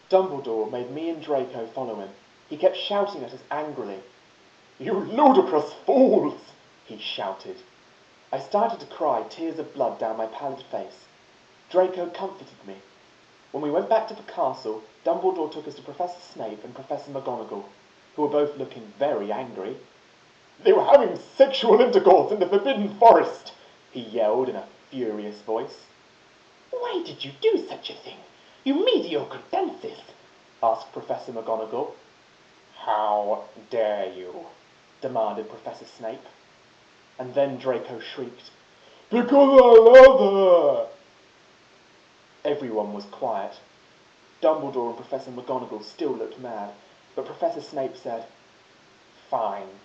Dumbledore made me and Draco follow him. He kept shouting at us angrily. "You ludicrous fools!" he shouted. I started to cry, tears of blood down my pallid face. Draco comforted me. When we went back to the castle, Dumbledore took us to Professor Snape and Professor McGonagall, who were both looking very angry. "They were having sexual intercourse in the Forbidden Forest!" he yelled in a furious voice. "Why did you do such a thing, you mediocre dunces?" asked Professor McGonagall. "How dare you?" demanded Professor Snape. And then Draco shrieked, "Because I love her!" Everyone was quiet. Dumbledore and Professor McGonagall still looked mad, but Professor Snape said, "Fine.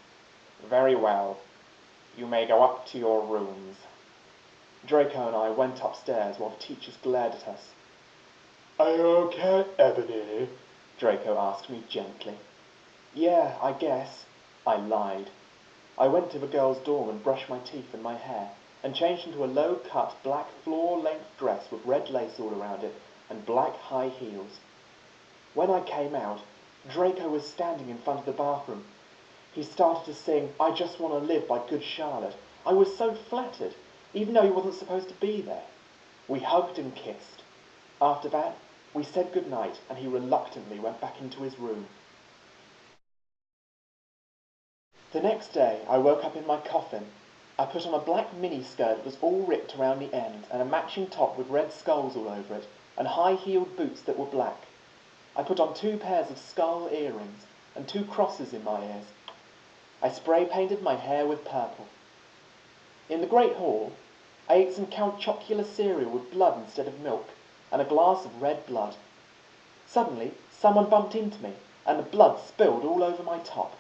Very well. You may go up to your rooms." Draco and I went upstairs while the teachers glared at us. "Are you okay, Ebony?" Draco asked me gently. "Yeah, I guess." I lied. I went to the girls' dorm and brushed my teeth and my hair, and changed into a low-cut black floor-length dress with red lace all around it and black high heels. When I came out, Draco was standing in front of the bathroom. He started to sing "I Just Want to Live" by Good Charlotte. I was so flattered, even though he wasn't supposed to be there. We hugged and kissed. After that, we said goodnight, and he reluctantly went back into his room. The next day, I woke up in my coffin. I put on a black miniskirt that was all ripped around the ends, and a matching top with red skulls all over it, and high-heeled boots that were black. I put on 2 pairs of skull earrings, and 2 crosses in my ears. I spray-painted my hair with purple. In the Great Hall, I ate some Count Chocula cereal with blood instead of milk, and a glass of red blood. Suddenly, someone bumped into me, and the blood spilled all over my top.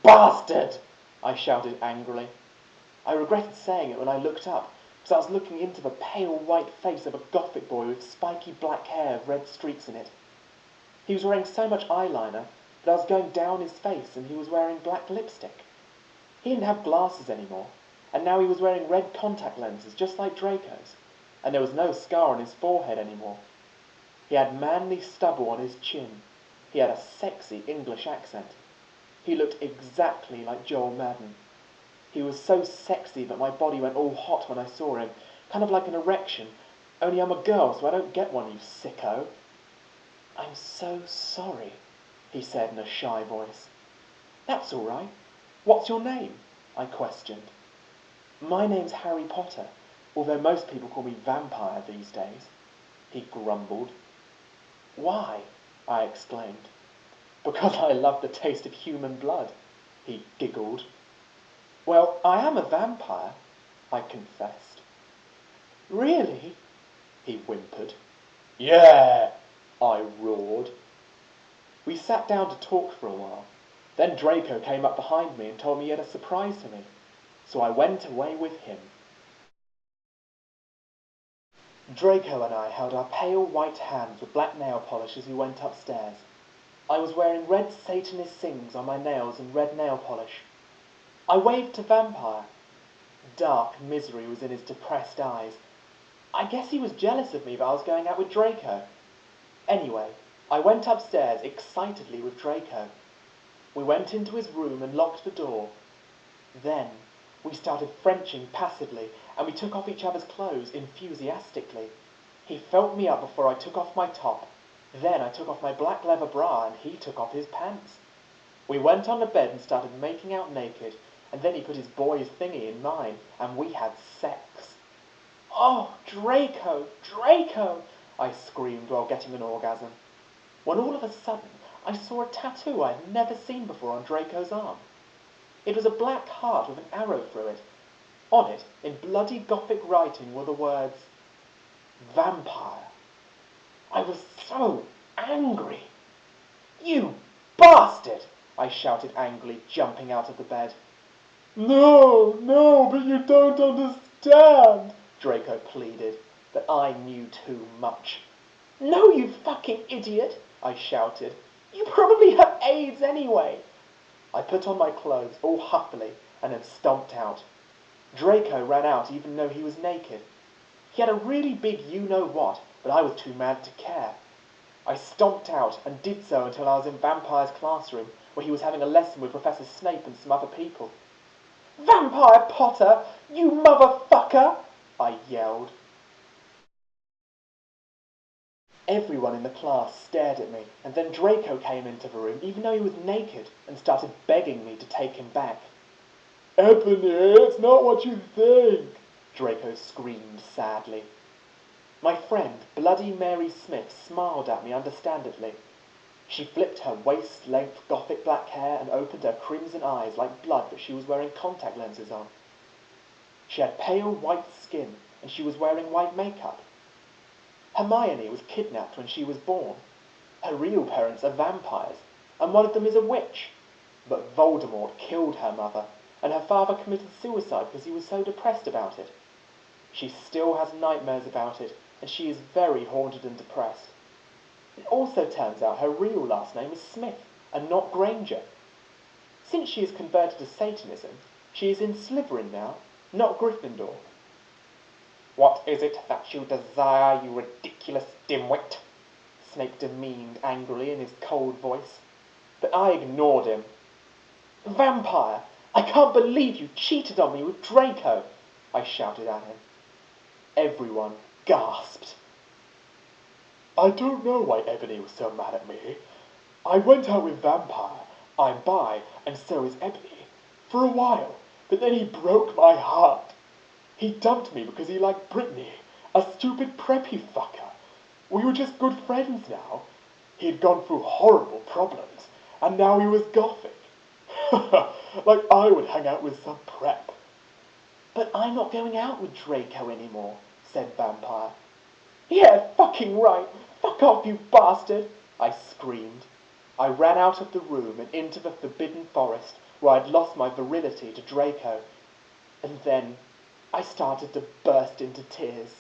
"Bastard!" I shouted angrily. I regretted saying it when I looked up, because I was looking into the pale white face of a Gothic boy with spiky black hair with red streaks in it. He was wearing so much eyeliner that I was going down his face, and he was wearing black lipstick. He didn't have glasses anymore, and now he was wearing red contact lenses just like Draco's, and there was no scar on his forehead anymore. He had manly stubble on his chin. He had a sexy English accent. He looked exactly like Joel Madden. He was so sexy that my body went all hot when I saw him, kind of like an erection, only I'm a girl, so I don't get one, you sicko. "I'm so sorry," he said in a shy voice. "That's all right. What's your name?" I questioned. "My name's Harry Potter, although most people call me Vampire these days," he grumbled. "Why?" I exclaimed. "Because I love the taste of human blood," he giggled. "Well, I am a vampire," I confessed. "Really?" he whimpered. "Yeah!" I roared. We sat down to talk for a while. Then Draco came up behind me and told me he had a surprise for me. So I went away with him. Draco and I held our pale white hands with black nail polish as we went upstairs. I was wearing red Satanist sings on my nails and red nail polish. I waved to Vampire. Dark misery was in his depressed eyes. I guess he was jealous of me that I was going out with Draco. Anyway, I went upstairs excitedly with Draco. We went into his room and locked the door. Then we started Frenching passively, and we took off each other's clothes enthusiastically. He felt me up before I took off my top. Then I took off my black leather bra, and he took off his pants. We went on the bed and started making out naked, and then he put his boy's thingy in mine, and we had sex. "Oh, Draco, Draco!" I screamed while getting an orgasm. When all of a sudden I saw a tattoo I had never seen before on Draco's arm. It was a black heart with an arrow through it. On it, in bloody Gothic writing, were the words, "Vampire." I was so angry. "You bastard!" I shouted angrily, jumping out of the bed. "No, no, but you don't understand," Draco pleaded, but I knew too much. "No, you fucking idiot," I shouted. "You probably have AIDS anyway." I put on my clothes, all huffily, and then stomped out. Draco ran out even though he was naked. He had a really big you-know-what, but I was too mad to care. I stomped out and did so until I was in Vampire's classroom, where he was having a lesson with Professor Snape and some other people. "Vampire Potter, you motherfucker!" I yelled. Everyone in the class stared at me, and then Draco came into the room, even though he was naked, and started begging me to take him back. "Ebony, it's not what you think," Draco screamed sadly. My friend, Bloody Mary Smith, smiled at me understandingly. She flipped her waist-length gothic black hair and opened her crimson eyes like blood, but she was wearing contact lenses on. She had pale white skin, and she was wearing white makeup. Hermione was kidnapped when she was born. Her real parents are vampires, and one of them is a witch. But Voldemort killed her mother, and her father committed suicide because he was so depressed about it. She still has nightmares about it, and she is very haunted and depressed. It also turns out her real last name is Smith, and not Granger. Since she is converted to Satanism, she is in Slytherin now, not Gryffindor. "What is it that you desire, you ridiculous dimwit?" Snape demeaned angrily in his cold voice. But I ignored him. "Vampire! I can't believe you cheated on me with Draco!" I shouted at him. Everyone gasped. "I don't know why Ebony was so mad at me. I went out with Vampire, I'm bi, and so is Ebony, for a while, but then he broke my heart. He dumped me because he liked Brittany, a stupid preppy fucker. We were just good friends now. He had gone through horrible problems, and now he was gothic. Like I would hang out with some prep." "But I'm not going out with Draco anymore," said Vampire. "Yeah, fucking right. Fuck off, you bastard," I screamed. I ran out of the room and into the forbidden forest, where I'd lost my virility to Draco. And then I started to burst into tears.